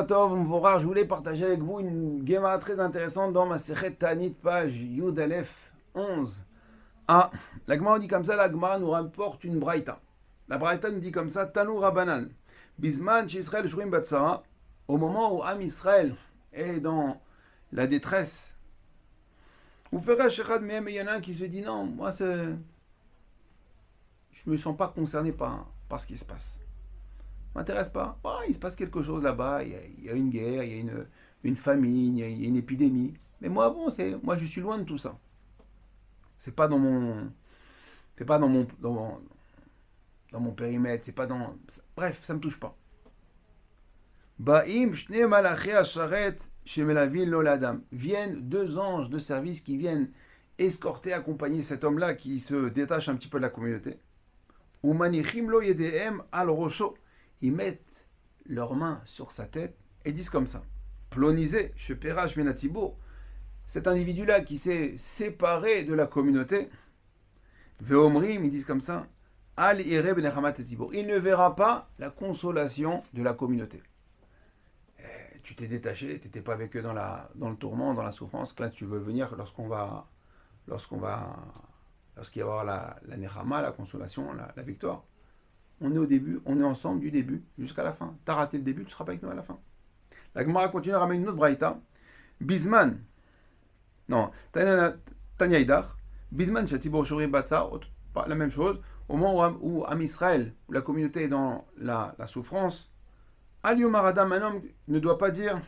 Tov, Mvorah, je voulais partager avec vous une Gemara très intéressante dans ma Sechet Tanit, page Yud Aleph 11. Ah, la Gemara dit comme ça, la Gemara nous rapporte une braïta. La braïta nous dit comme ça, Tanu Rabbanan, Bisman Israël Shurim Batsara, au moment où Am Israël est dans la détresse. Vous ferez Shechad Mehem, et il y en a un qui se dit non, moi je me sens pas concerné par ce qui se passe. M'intéresse pas. Oh, il se passe quelque chose là-bas, il y a une guerre, il y a une famine, il y a une épidémie. Mais moi, bon, moi je suis loin de tout ça. C'est pas dans mon périmètre, c'est pas dans, bref, ça me touche pas. Ba'im shne malaché asharet shemelavin lo l'adam. Viennent deux anges de service qui viennent escorter, accompagner cet homme-là qui se détache un petit peu de la communauté. Umanichim lo yedehem al rosho. Ils mettent leurs mains sur sa tête et disent comme ça. Plonisé, Sheperash Menatibo, cet individu-là qui s'est séparé de la communauté, Veomrim, ils disent comme ça, Al Ire Benechamat Etibo. Il ne verra pas la consolation de la communauté. Tu t'es détaché, tu n'étais pas avec eux dans le tourment, dans la souffrance, que là tu veux venir lorsqu'il va y avoir la Nechama, la consolation, la victoire. On est au début, on est ensemble du début jusqu'à la fin. T'as raté le début, tu ne seras pas avec nous à la fin. La Gemara continue à ramener une autre braïta. Bisman. Non, Tanya Idar. Bisman, Shatibor Shuri Batsa. La même chose. Au moment où Am Israël, où la communauté est dans la souffrance, Aliyomar Adam, un homme ne doit pas dire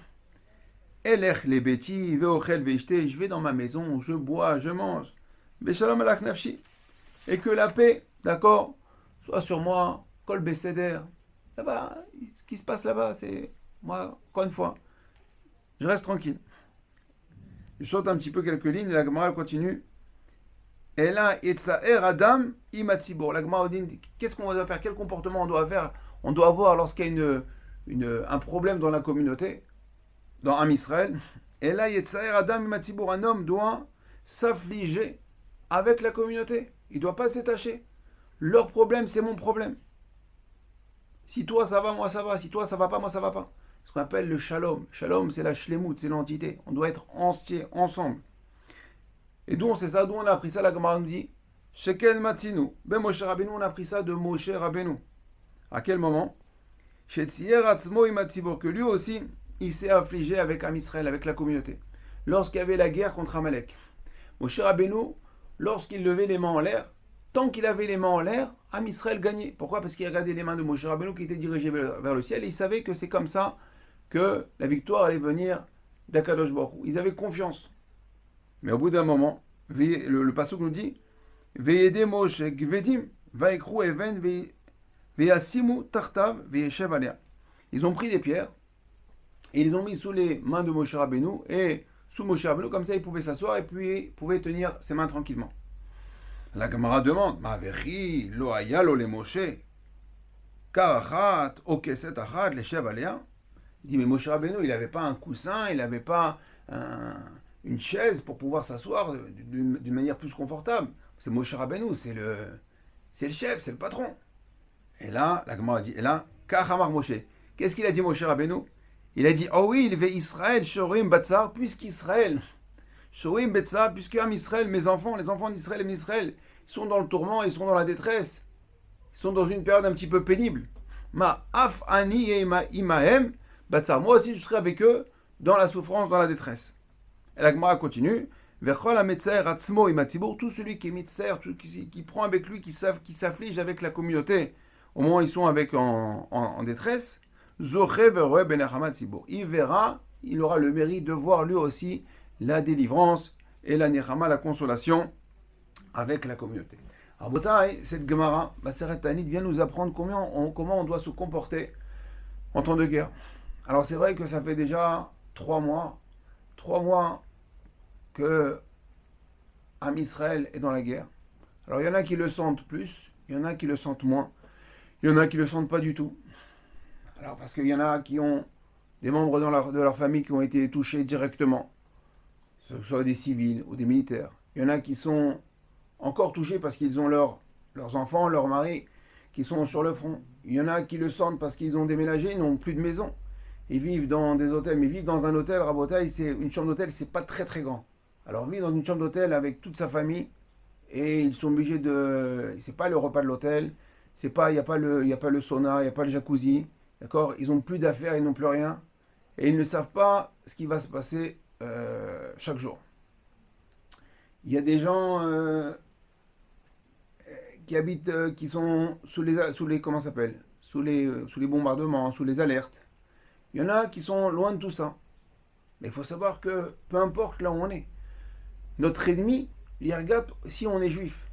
Elech les bêtis, veochel veishte, je vais dans ma maison, je bois, je mange. Beshalom alach nafshi. Et que la paix, d'accord, soit sur moi, Kol Besséder. Là-bas, ce qui se passe là-bas, c'est moi, encore une fois, je reste tranquille. Je saute un petit peu quelques lignes, et la Gemara continue. Et là, Etzaer Adam Imatibor. La Gemara dit, qu'est-ce qu'on doit faire? Quel comportement on doit faire? On doit avoir lorsqu'il y a un problème dans la communauté, dans Am Israël. Et là, Etzaer Adam Imatibor. Un homme doit s'affliger avec la communauté. Il ne doit pas se détacher. Leur problème, c'est mon problème. Si toi ça va, moi ça va. Si toi ça va pas, moi ça va pas. Ce qu'on appelle le shalom. Shalom, c'est la shlemut, c'est l'entité. On doit être entier, ensemble. Et d'où on sait ça? D'où on a appris ça? La Gemara nous dit Shekel Matzinu. Ben Moshe Rabbeinu, on a appris ça de Moshe Rabbeinu. À quel moment? Shetzier Atzmo Imatzibor. Que lui aussi, il s'est affligé avec Am Israël, avec la communauté. Lorsqu'il y avait la guerre contre Amalek. Moshe Rabbeinu, lorsqu'il levait les mains en l'air, tant qu'il avait les mains en l'air, Am Israël gagnait. Pourquoi? Parce qu'il regardait les mains de Moshe Rabbeinu qui étaient dirigées vers le ciel et il savait que c'est comme ça que la victoire allait venir d'Akadosh Baruch Hu. Ils avaient confiance. Mais au bout d'un moment, le pasuk nous dit Veyede Moshe Gvedim Vaikru Even Veyasimu Tartav Veyeshev Alea. Ils ont pris des pierres et ils les ont mis sous les mains de Moshe Rabbeinu et sous Moshe Rabbeinu, comme ça il pouvait s'asseoir et puis il pouvait tenir ses mains tranquillement. La Gemara demande, Ma'averi, lo haya lo le Moshe, karachat, okeset achat, le shev alea. Il dit, mais Moshe Rabbeinu, il n'avait pas un coussin, il n'avait pas une chaise pour pouvoir s'asseoir d'une manière plus confortable. C'est Moshe Rabbeinu, c'est le chef, c'est le patron. Et là, la Gemara dit, et là, kachamar Moshe. Qu'est-ce qu'il a dit Moshe Rabbeinu? Il a dit, oh oui, il veut Israël, shorim batzar, puisqu'Israël, shorim batzar, puisque Am Israël, mes enfants, les enfants d'Israël et d'Israël, ils sont dans le tourment, ils sont dans la détresse, ils sont dans une période un petit peu pénible. Ma af ani et imahem batzar. Moi aussi, je serai avec eux dans la souffrance, dans la détresse. Et la Gemara continue. Vechol ametzer atzmo imatibur. Tout celui qui est mitzer, qui prend avec lui, qui s'afflige avec la communauté, au moment où ils sont en détresse, zoche veroe benachama tzibur. Il verra, il aura le mérite de voir lui aussi la délivrance et la nechama, la consolation avec la communauté. Alors, cette Gemara, Maseret Tanit, vient nous apprendre comment on doit se comporter en temps de guerre. Alors, c'est vrai que ça fait déjà 3 mois que Am Israël est dans la guerre. Alors, il y en a qui le sentent plus, il y en a qui le sentent moins, il y en a qui le sentent pas du tout. Alors, parce qu'il y en a qui ont des membres de leur famille qui ont été touchés directement, que ce soit des civils ou des militaires. Il y en a qui sont encore touchés parce qu'ils ont leurs enfants, leurs maris qui sont sur le front. Il y en a qui le sentent parce qu'ils ont déménagé, ils n'ont plus de maison. ils vivent dans des hôtels, mais vivre dans un hôtel, Rabotaï, c'est une chambre d'hôtel, c'est pas très très grand. Alors vivre dans une chambre d'hôtel avec toute sa famille, et ils sont obligés de. C'est pas le repas de l'hôtel, c'est pas, il y a pas le sauna, il n'y a pas le jacuzzi, d'accord? Ils ont plus d'affaires, ils n'ont plus rien, et ils ne savent pas ce qui va se passer chaque jour. Il y a des gens qui habitent, qui sont sous les comment ça s'appelle? Sous les bombardements, sous les alertes. Il y en a qui sont loin de tout ça. Mais il faut savoir que peu importe là où on est, notre ennemi, il regarde si on est juif.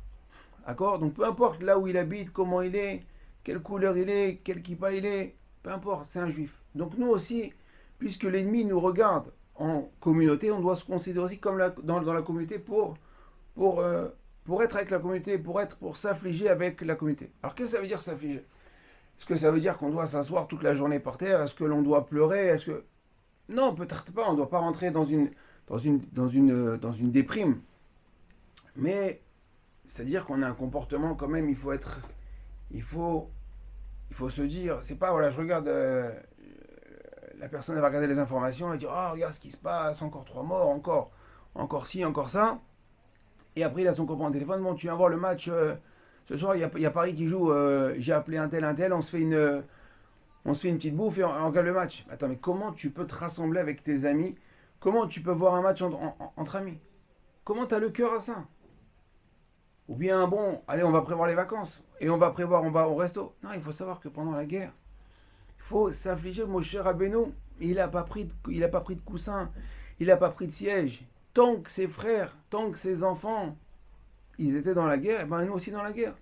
D'accord? Donc peu importe là où il habite, comment il est, quelle couleur il est, quel kippa il est, peu importe, c'est un juif. Donc nous aussi, puisque l'ennemi nous regarde en communauté, on doit se considérer aussi comme dans la communauté pour, euh, pour être avec la communauté, pour s'affliger avec la communauté. Alors qu'est-ce que ça veut dire s'affliger? Est-ce que ça veut dire qu'on doit s'asseoir toute la journée par terre? Est-ce que l'on doit pleurer? Est-ce que non, peut-être pas. On ne doit pas rentrer dans une déprime. Mais c'est-à-dire qu'on a un comportement quand même. Il faut, il faut se dire. C'est pas voilà, je regarde. La personne elle va regarder les informations et dire oh regarde ce qui se passe, encore 3 morts, encore ci, encore ça. Et après il a son copain au téléphone. Bon, tu viens voir le match. Ce soir, il y a Paris qui joue. J'ai appelé un tel. On se fait une petite bouffe et on regarde le match. Attends, mais comment tu peux te rassembler avec tes amis? Comment tu peux voir un match entre amis? Comment tu as le cœur à ça? Ou bien, bon, allez, on va prévoir les vacances. Et on va au resto. Non, il faut savoir que pendant la guerre, il faut s'affliger. Mon cher Rabbeinu, il a pas pris de coussin. Il n'a pas pris de siège. Tant que ses frères, tant que ses enfants, ils étaient dans la guerre, et ben nous aussi dans la guerre.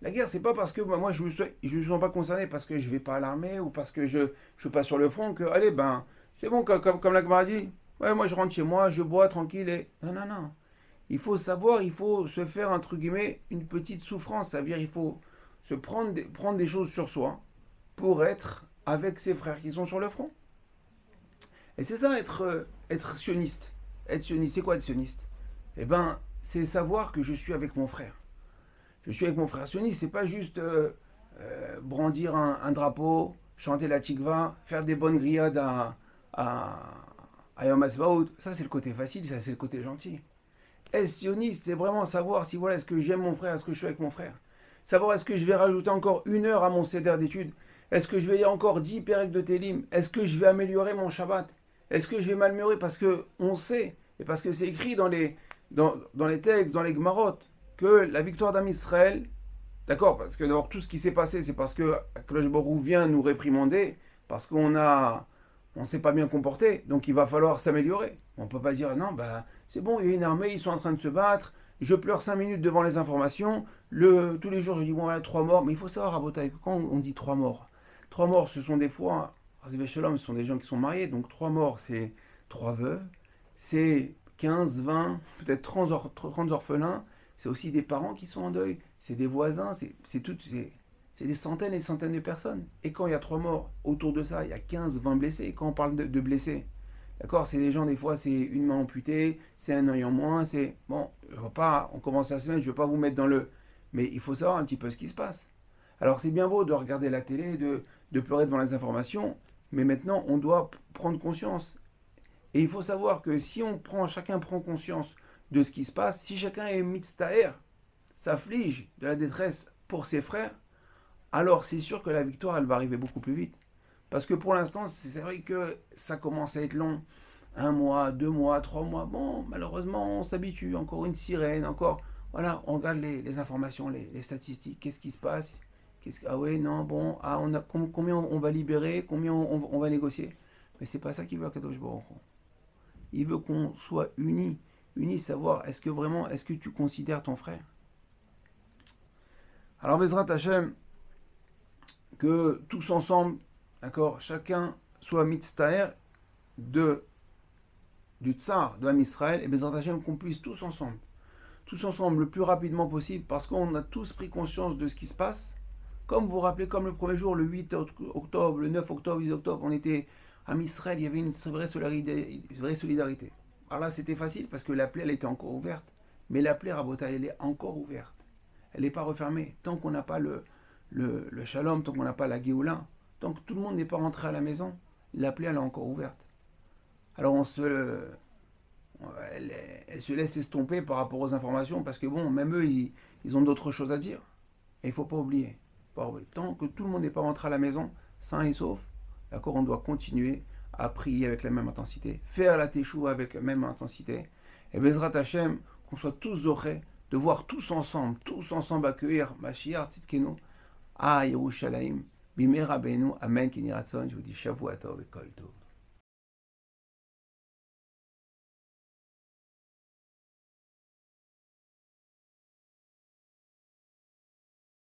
La guerre, c'est pas parce que moi je me sens pas concerné parce que je vais pas à l'armée ou parce que je suis pas sur le front que allez ben c'est bon comme la camarade dit. Ouais, moi je rentre chez moi, je bois tranquille et non non non. Il faut savoir, il faut se faire entre guillemets une petite souffrance, ça veut dire il faut se prendre des choses sur soi pour être avec ses frères qui sont sur le front. Et c'est ça être sioniste. Être sioniste, c'est quoi être sioniste? Eh ben, c'est savoir que je suis avec mon frère. Je suis avec mon frère sioniste, c'est pas juste brandir un drapeau, chanter la tikva, faire des bonnes grillades à, à Yom HaSbaout. Ça, c'est le côté facile, ça, c'est le côté gentil. Être sioniste, c'est vraiment savoir si voilà, est-ce que j'aime mon frère, est-ce que je suis avec mon frère. Savoir est-ce que je vais rajouter encore 1 heure à mon céder d'études. Est-ce que je vais lire encore 10 pérèques de Télim. Est-ce que je vais améliorer mon Shabbat. Est-ce que je vais m'améliorer parce que on sait, et parce que c'est écrit dans les textes, dans les Gemarot, que la victoire d'Am Israël, d'accord, parce que d'abord tout ce qui s'est passé, c'est parce que Akadosh Baruch Hu vient nous réprimander, parce on s'est pas bien comporté, donc il va falloir s'améliorer. On ne peut pas dire non, bah c'est bon, il y a une armée, ils sont en train de se battre, je pleure 5 minutes devant les informations, tous les jours je dis bon, voilà, 3 morts, mais il faut savoir, Rabotai, quand on dit 3 morts, 3 morts ce sont des fois, ce sont des gens qui sont mariés, donc 3 morts c'est 3 veuves, c'est 15, 20, peut-être 30 orphelins, c'est aussi des parents qui sont en deuil, c'est des voisins, c'est des centaines et des centaines de personnes. Et quand il y a 3 morts, autour de ça, il y a 15, 20 blessés. Et quand on parle de blessés, d'accord, c'est des gens, des fois, c'est une main amputée, c'est un œil en moins, c'est... Bon, je veux pas, on commence la semaine, je ne veux pas vous mettre dans le... Mais il faut savoir un petit peu ce qui se passe. Alors c'est bien beau de regarder la télé, de pleurer devant les informations, mais maintenant, on doit prendre conscience. Et il faut savoir que si chacun prend conscience de ce qui se passe, si chacun est mitztaher, s'afflige de la détresse pour ses frères, alors c'est sûr que la victoire, elle va arriver beaucoup plus vite. Parce que pour l'instant, c'est vrai que ça commence à être long. 1 mois, 2 mois, 3 mois. Bon, malheureusement, on s'habitue. Encore une sirène, encore... Voilà, on regarde les informations, les statistiques. Qu'est-ce qui se passe? Ah ouais, non, bon, combien on va libérer? Combien on va négocier? Mais c'est pas ça qu'il veut, Kadosh Baruch Hu. Il veut qu'on soit unis. Unis, savoir, est-ce que tu considères ton frère? Alors, Bezrat Hashem, que tous ensemble, d'accord, chacun soit mitztaher du tsar de Am Israël, et Bezrat Hashem qu'on puisse tous ensemble, le plus rapidement possible, parce qu'on a tous pris conscience de ce qui se passe. Comme vous vous rappelez, comme le premier jour, le 8 octobre, le 9 octobre, le 10 octobre, on était à Israël, il y avait une vraie solidarité. Alors là, c'était facile parce que la plaie, elle était encore ouverte. Mais la plaie, Rabotai, elle est encore ouverte. Elle n'est pas refermée. Tant qu'on n'a pas le shalom, tant qu'on n'a pas la Géoula, tant que tout le monde n'est pas rentré à la maison, La plaie, elle est encore ouverte. Alors elle se laisse estomper par rapport aux informations parce que bon, même eux, ils ont d'autres choses à dire. Et il ne faut pas oublier. Tant que tout le monde n'est pas rentré à la maison, sain et sauf, d'accord, on doit continuer à prier avec la même intensité, faire la teshuva avec la même intensité. Et Bezrat Hashem, qu'on soit tous aurés de voir tous ensemble accueillir Mashiach Tzidkenu à Yerushalayim. Bimei Rabbeinu, Amen, Keni Ratzon. Je vous dis Shavua Tov et Kol Tov.